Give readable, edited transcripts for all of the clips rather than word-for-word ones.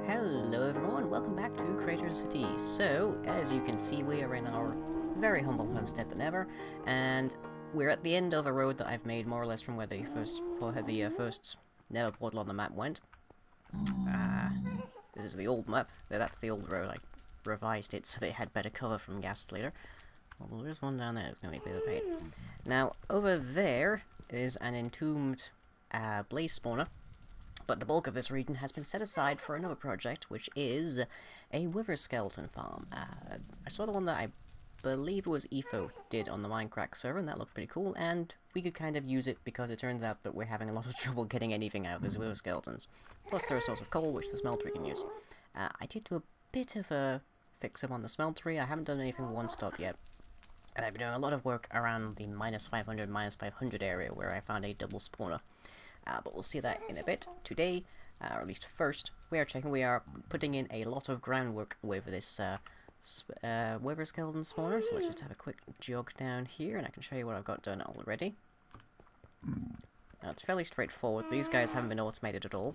Hello everyone, welcome back to Craterians City. So, as you can see, we are in our very humble homestead, the Nether, and we're at the end of a road that I've made more or less from where the first Nether portal on the map went. This is the old map. That's the old road. I revised it so they had better cover from ghast later. Well, there's one down there. It's going to be a bit of a pain. Now, over there is an entombed blaze spawner. But the bulk of this region has been set aside for another project, which is a wither skeleton farm. I saw the one that I believe it was Efo did on the Minecraft server, and that looked pretty cool, and we could kind of use it because it turns out that we're having a lot of trouble getting anything out of these wither skeletons. Plus they're a source of coal, which the smeltery can use. I did do a bit of a fix-up on the smeltery. I haven't done anything one-stop yet. And I've been doing a lot of work around the -500, -500 area where I found a double spawner. But we'll see that in a bit. Today, or at least first, we are putting in a lot of groundwork with this wither skeleton spawner. So let's just have a quick jog down here, and I can show you what I've got done already. Now, it's fairly straightforward. These guys haven't been automated at all,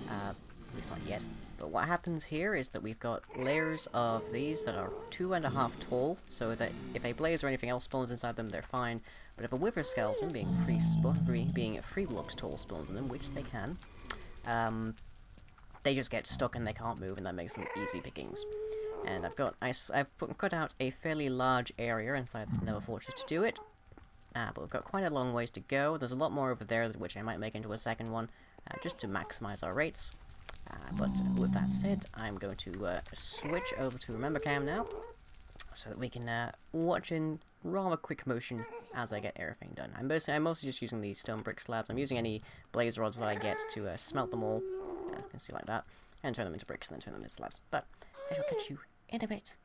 at least not yet. But what happens here is that we've got layers of these that are 2.5 tall, so that if a blaze or anything else spawns inside them, they're fine. But if a wither skeleton, being 3 blocks tall, spawns in them, which they can, they just get stuck and they can't move, and that makes them easy pickings. And I've cut out a fairly large area inside the Nether Fortress to do it. But we've got quite a long ways to go. There's a lot more over there, which I might make into a second one, just to maximize our rates. But with that said, I'm going to switch over to Remember Cam now, so that we can watch in rather quick motion as I get everything done. I'm mostly just using these stone brick slabs. I'm using any blaze rods that I get to smelt them all, you can see like that, and turn them into bricks and then turn them into slabs. But I shall catch you in a bit.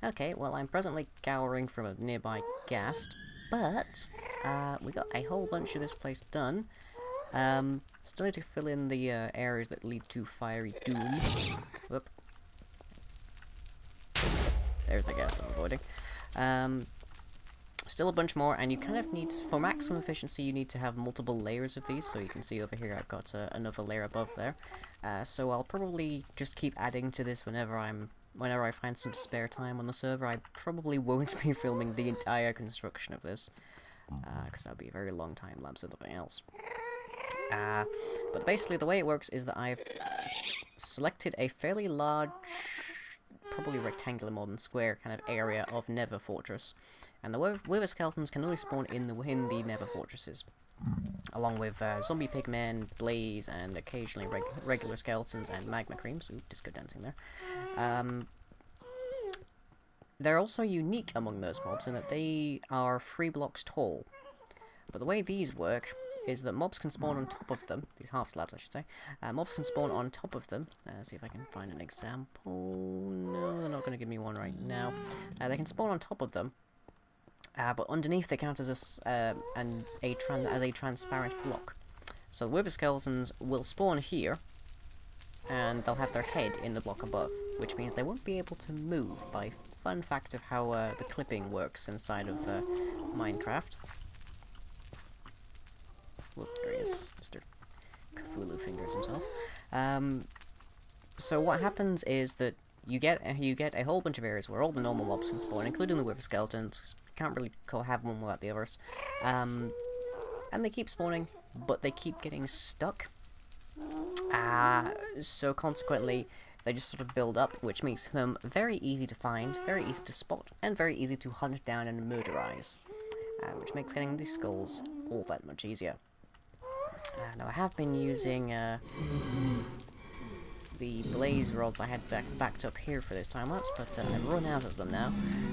Okay, well, I'm presently cowering from a nearby ghast, but we got a whole bunch of this place done. Still need to fill in the areas that lead to Fiery Doom. Whoop. There's the ghast I'm avoiding. Still a bunch more, and you kind of need, for maximum efficiency, you need to have multiple layers of these. So you can see over here I've got another layer above there. So I'll probably just keep adding to this whenever I find some spare time on the server. I probably won't be filming the entire construction of this, because that would be a very long time lapse of nothing else. But basically the way it works is that I've selected a fairly large, probably rectangular more than square kind of area of Nether Fortress. And the Wither skeletons can only spawn in the Nether fortresses, along with zombie pigmen, blaze, and occasionally regular skeletons and magma creams. Ooh, disco dancing there. They're also unique among those mobs in that they are 3 blocks tall. But the way these work is that mobs can spawn on top of them. These half slabs, I should say. Mobs can spawn on top of them. Let's see if I can find an example. No, they're not going to give me one right now. They can spawn on top of them. But underneath they count as a transparent block. So the Wither skeletons will spawn here, and they'll have their head in the block above, which means they won't be able to move. By fun fact of how the clipping works inside of Minecraft. Whoop, there he is, Mr. Cthulhu Fingers himself. So what happens is that you get a whole bunch of areas where all the normal mobs can spawn, including the Wither skeletons. Can't really have one without the others. And they keep spawning, but they keep getting stuck. So consequently, they just sort of build up, which makes them very easy to find, very easy to spot, and very easy to hunt down and murderize. Which makes getting these skulls all that much easier. Now I have been using the blaze rods I had backed up here for this time lapse, but I've run out of them now,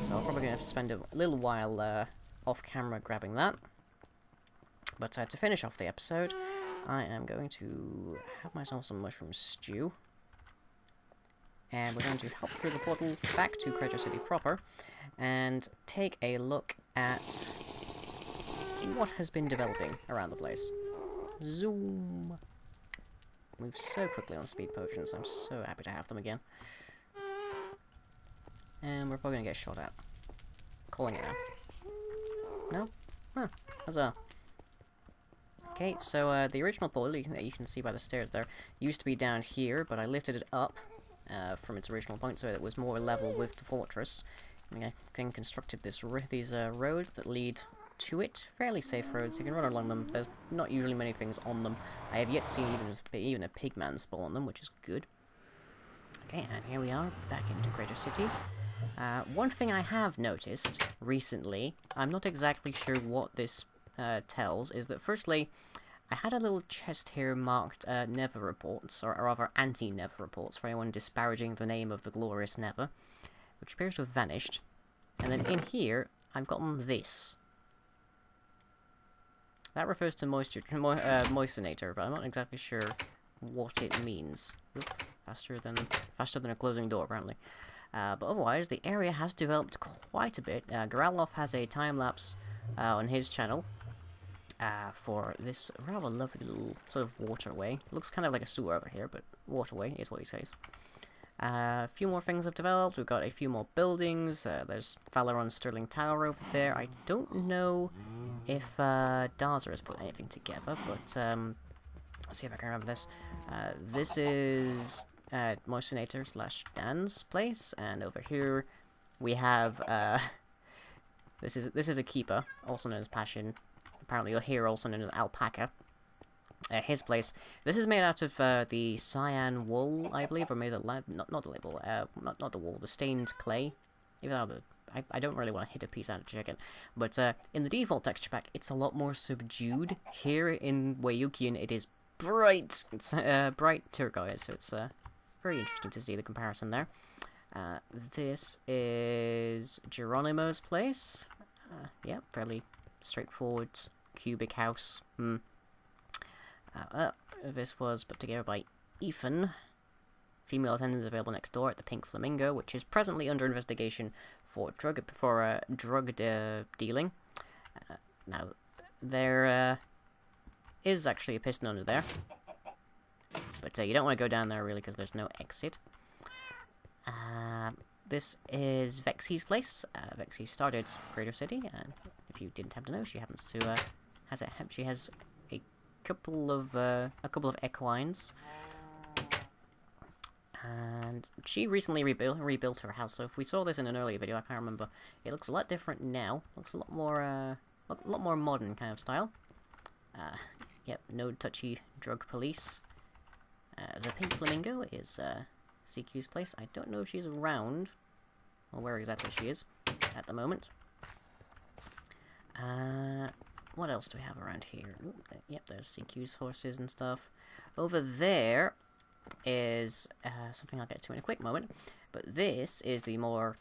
so I'm probably going to have to spend a little while off camera grabbing that. But to finish off the episode, I am going to have myself some mushroom stew, and we're going to hop through the portal back to Crater City proper, and take a look at what has been developing around the place. Zoom! Move so quickly on speed potions, I'm so happy to have them again. And we're probably gonna get shot at. Calling it now. No? Huh, huzzah. Okay, so the original portal, you can see by the stairs there, used to be down here, but I lifted it up from its original point so that it was more level with the fortress. And I then constructed these roads that lead to it. Fairly safe roads, you can run along them. There's not usually many things on them. I have yet to see even a pigman spawn on them, which is good. Okay, and here we are, back into Crater City. One thing I have noticed recently, I'm not exactly sure what this tells, is that firstly, I had a little chest here marked Nether reports, or rather anti-Nether reports, for anyone disparaging the name of the glorious Nether, which appears to have vanished. And then in here, I've gotten this. That refers to moistenator, but I'm not exactly sure what it means. Oop, faster than a closing door, apparently. But otherwise, the area has developed quite a bit. Goralov has a time-lapse on his channel for this rather lovely little sort of waterway. It looks kind of like a sewer over here, but waterway is what he says. A few more things have developed. We've got a few more buildings. There's Valeron's Sterling Tower over there. I don't know if Darza has put anything together, but let's see if I can remember this. This is Moistenator / Dan's place, and over here we have this is a keeper, also known as Passion. Apparently, you're here also known as Alpaca. His place. This is made out of the cyan wool, I believe, or maybe not the label, not the wool, the stained clay. Even though I don't really want to hit a piece out of chicken, but in the default texture pack, it's a lot more subdued. Here in Wayukian, it is bright. It's bright turquoise, so it's very interesting to see the comparison there. This is Geronimo's place. Yeah, fairly straightforward cubic house. This was put together by Ethan. female attendant available next door at the Pink Flamingo, which is presently under investigation for drug dealing. Now, there is actually a piston under there, but you don't want to go down there really because there's no exit. This is Vexy's place. Vexy started Crater City, and if you didn't happen to know, she happens to she has a couple of equines, and she recently rebuilt her house. So if we saw this in an earlier video, I can't remember. It looks a lot different now. Looks a lot more modern kind of style. Yep, no touchy drug police. The Pink Flamingo is CQ's place. I don't know if she's around, or where exactly she is at the moment. What else do we have around here? Ooh, yep, there's CQ's horses and stuff. Over there is something I'll get to in a quick moment, but this is the more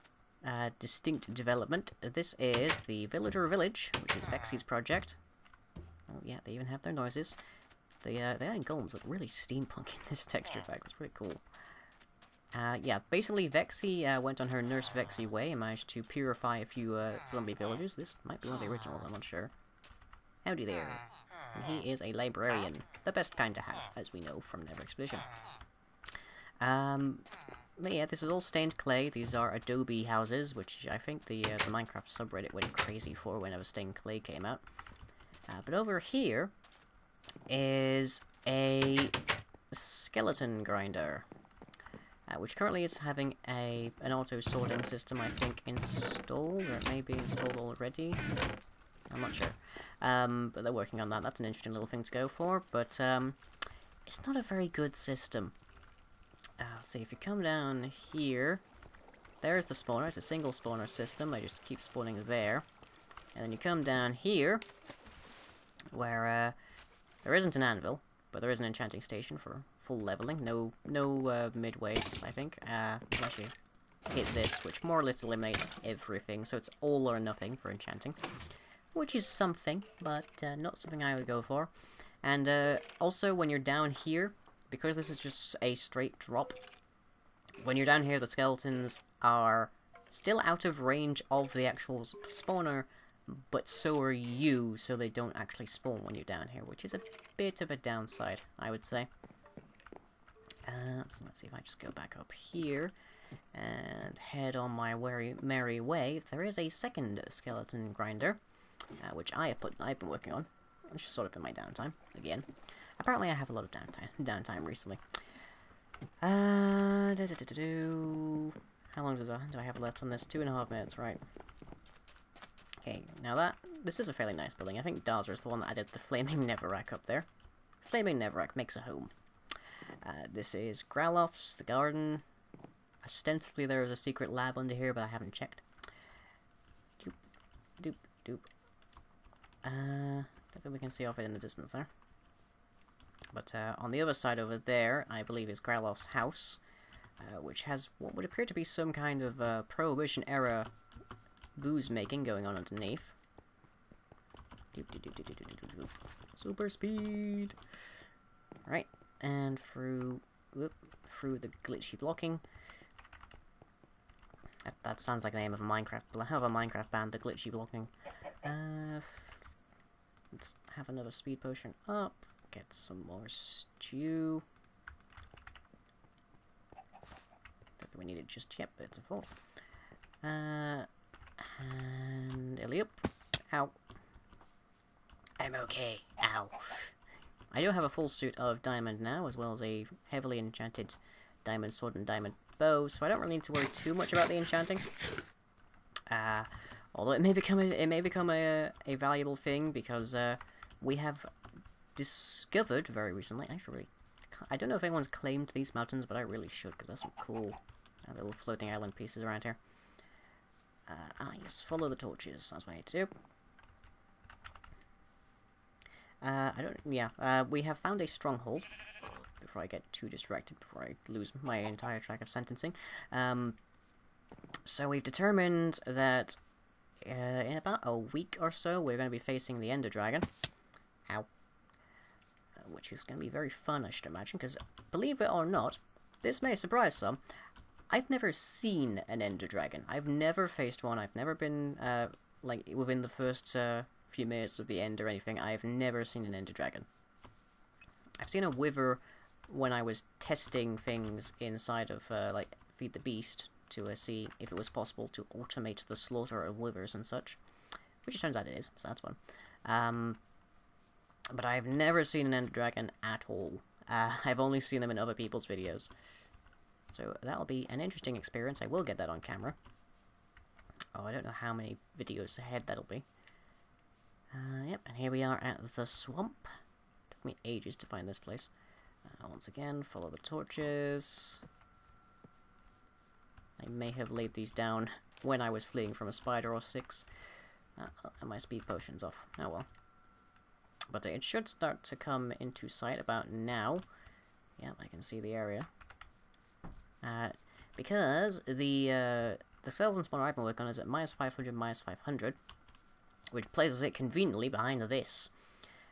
distinct development. This is the Villager Village, which is Vexy's project. Oh yeah, they even have their noises. The iron golems look really steampunk in this texture pack. It's pretty cool. Yeah, basically Vexy went on her Nurse Vexy way and managed to purify a few zombie villagers. This might be one of the originals, I'm not sure. Howdy there. And he is a librarian. The best kind to have, as we know from Nether Expedition. But yeah, this is all stained clay. These are adobe houses, which I think the Minecraft subreddit went crazy for whenever stained clay came out. But over here is a skeleton grinder, which currently is having an auto sorting system, I think, installed, or it may be installed already. I'm not sure. But they're working on that. That's an interesting little thing to go for, but it's not a very good system. Let's see, if you come down here, there's the spawner. It's a single spawner system. They just keep spawning there. And then you come down here, where there isn't an anvil, but there is an enchanting station for full leveling. No midways, I think. Unless you hit this, which more or less eliminates everything, so it's all or nothing for enchanting. Which is something, but not something I would go for. And also, when you're down here, because this is just a straight drop, when you're down here, the skeletons are still out of range of the actual spawner, but so are you, so they don't actually spawn when you're down here, which is a bit of a downside, I would say. So let's see if I just go back up here and head on my merry way. There is a second skeleton grinder, which I've been working on. I'm just sort of in my downtime again. Apparently, I have a lot of downtime recently. How long do I have left on this? 2.5 minutes, right? Okay, now this is a fairly nice building. I think Daza is the one that added the flaming netherrack up there. Flaming netherrack makes a home. This is Growlof's, the garden. Ostensibly there is a secret lab under here, but I haven't checked. Doop, doop, doop. Don't think we can see off it in the distance there. But on the other side over there, I believe is Growlof's house, which has what would appear to be some kind of Prohibition-era booze making going on underneath. Doop, doop, doop, doop, doop, doop, doop. Super speed! Right, and through the glitchy blocking. That sounds like the name of a Minecraft band, the glitchy blocking. Let's have another speed potion up. Get some more stew. Don't think we need it just yet, but it's a full. And Iliup. Ow. I'm okay. Ow. I do have a full suit of diamond now, as well as a heavily enchanted diamond sword and diamond bow, so I don't really need to worry too much about the enchanting. Although it may become a valuable thing, because we have discovered very recently. I don't know if anyone's claimed these mountains, but I really should, because there's some cool little floating island pieces around here. Yes, follow the torches. That's what I need to do. We have found a stronghold. Before I get too distracted, before I lose my entire track of sentencing. So we've determined that in about a week or so, we're going to be facing the Ender Dragon. Ow. Which is going to be very fun, I should imagine, because believe it or not, this may surprise some, I've never seen an ender dragon. I've never faced one. I've never been, like, within the first few minutes of the end or anything. I've never seen an ender dragon. I've seen a wither when I was testing things inside of, like, Feed the Beast to see if it was possible to automate the slaughter of withers and such. Which it turns out it is, so that's fun. But I've never seen an ender dragon at all. I've only seen them in other people's videos. So that'll be an interesting experience. I will get that on camera. Oh, I don't know how many videos ahead that'll be. Yep, and here we are at the swamp. Took me ages to find this place. Once again, follow the torches. I may have laid these down when I was fleeing from a spider or 6. And my speed potion's off. Oh well. But it should start to come into sight about now. Yep, I can see the area. Because the skeleton spawner I've been working on is at -500, -500, which places it conveniently behind this.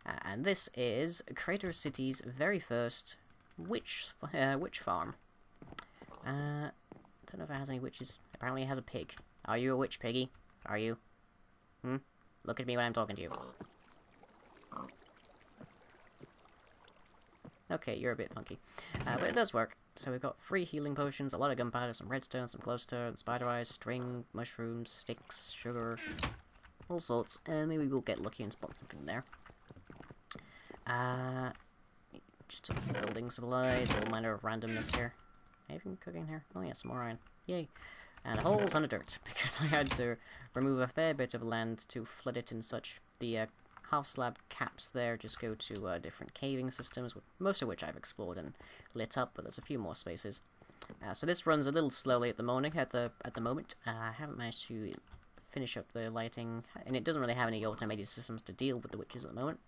And this is Crater City's very first witch farm. Don't know if it has any witches. Apparently it has a pig. Are you a witch, piggy? Are you? Look at me when I'm talking to you. Okay, you're a bit funky. But it does work. So we've got 3 healing potions, a lot of gunpowder, some redstone, some glowstone, spider eyes, string, mushrooms, sticks, sugar, all sorts. And maybe we'll get lucky and spot something there. Just some building supplies, all manner of randomness here. Anything cooking here? Oh yeah, some more iron. Yay. And a whole ton of dirt, because I had to remove a fair bit of land to flood it and such. The half-slab caps there just go to different caving systems, most of which I've explored and lit up, but there's a few more spaces. So this runs a little slowly at the moment. I haven't managed to finish up the lighting, and it doesn't really have any automated systems to deal with the witches at the moment.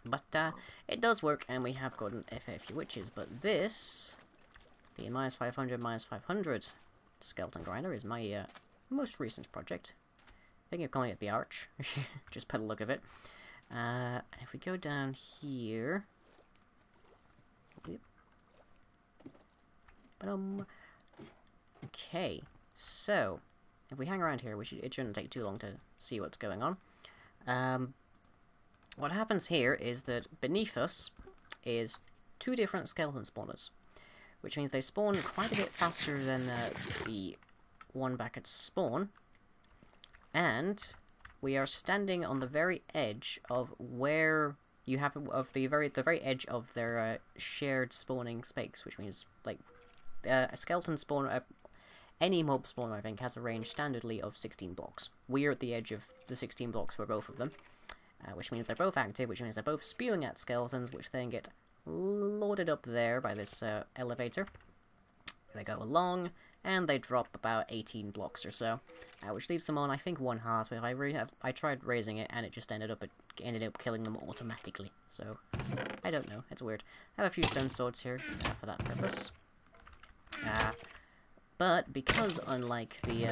But it does work, and we have gotten a fair few witches. But this, the -500, -500 skeleton grinder, is my most recent project. Thinking of calling it the Arch, just by the look of it. And if we go down here... Okay, so, if we hang around here, it shouldn't take too long to see what's going on. What happens here is that beneath us is 2 different skeleton spawners, which means they spawn quite a bit faster than the one back at spawn. And we are standing on the very edge of where you have the very edge of their shared spawning space, which means like a skeleton spawner, any mob spawner I think has a range standardly of 16 blocks. We're at the edge of the 16 blocks for both of them, which means they're both active, which means they're both spewing at skeletons, which then get loaded up there by this elevator. They go along, and they drop about 18 blocks or so, which leaves them on, I think, 1 heart, but I tried raising it, and it just ended up killing them automatically, so I don't know, it's weird. I have a few stone swords here for that purpose. But because unlike the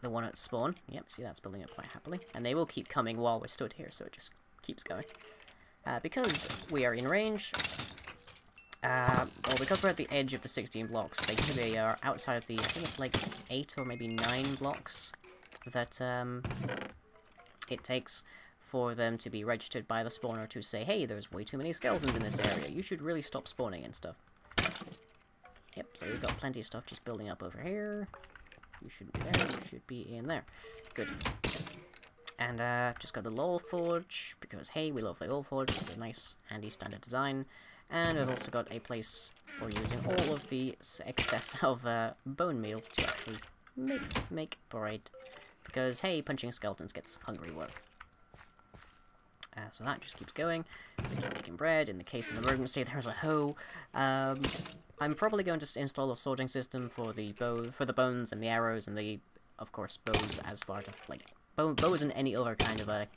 one at spawn, yep, see that's building up quite happily, and they will keep coming while we're stood here, so it just keeps going. Because we are in range, well, because we're at the edge of the 16 blocks, they are outside of the, I think it's like 8 or maybe 9 blocks that it takes for them to be registered by the spawner to say, hey, there's way too many skeletons in this area, you should really stop spawning and stuff. Yep, so we've got plenty of stuff just building up over here. You shouldn't be there, you should be in there. Good. And just got the lol forge, because hey, we love the lol forge, it's a nice, handy standard design. And we've also got a place for using all of the excess of bone meal to actually make bread. Because, hey, punching skeletons gets hungry work. So that just keeps going. We keep making bread. In the case of emergency, there's a hoe. I'm probably going to install a sorting system for the bones and the arrows and the, of course, bows as part of, like, bows and any other kind of,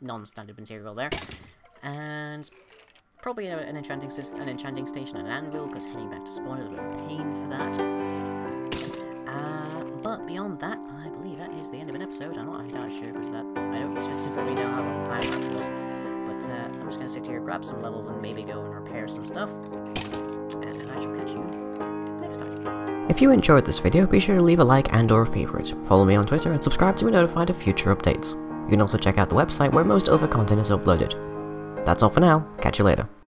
non-standard material there. And probably an enchanting station and an anvil, because heading back to spawn is a bit of a pain for that. But beyond that, I believe that is the end of an episode. I'm not entirely sure, because I don't specifically know how long the time actually was. But I'm just going to sit here, grab some levels, and maybe go and repair some stuff. I shall catch you next time. If you enjoyed this video, be sure to leave a like and or a favourite. Follow me on Twitter and subscribe to be notified of future updates. You can also check out the website where most other content is uploaded. That's all for now, catch you later.